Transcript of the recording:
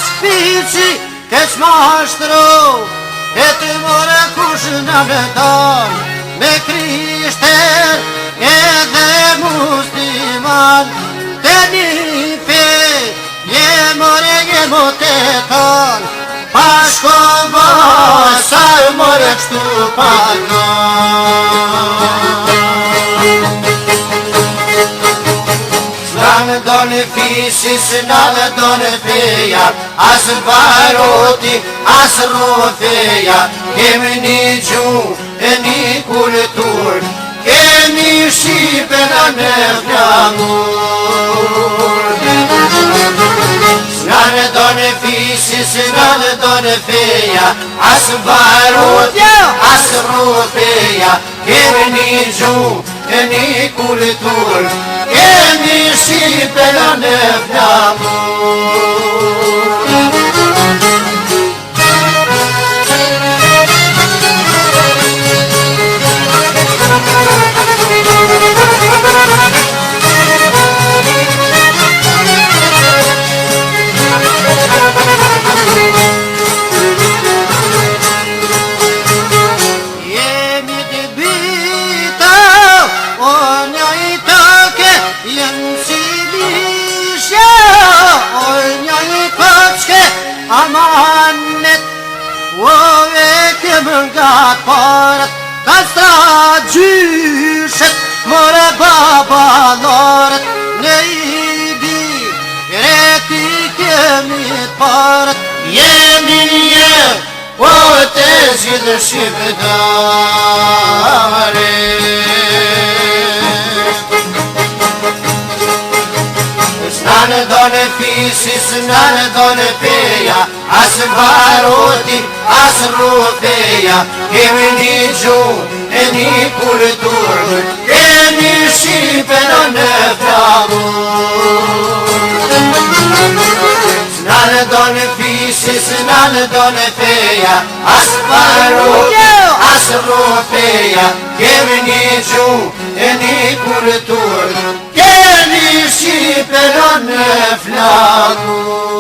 spici keq ma ashtru, e ty more kush në vetan, me krishter edhe musliman, te një fe, je more je motetan, pashko sa more kështu pagan. S'nanë donë fisi, s'nanë donë feja, as baroti, as rofeja, kemi një gjuhë e një kultur, kemi Shqipen në flamur. S'nanë donë fisi, s'nanë donë feja, as baroti, as rofeja, kemi një gjuhë e një kultur, kemi Shqipen në flamur. Amanet, o e kemë nga parët, ka stra gjyshet, more babalorët, ne i di, reti kemi parët, jemi një, o të gjithë shqiptare. S'nanë donë fisi, s'nanë donë feja, as baroti, as rofeja, kemi një gjuhë e një kultur, kemi Shqipen në flamur. S'nanë donë fisi, s'nanë donë feja, as baroti, as rofeja, kemi një gjuhë e një kultur, kemi Shqipen në flamur.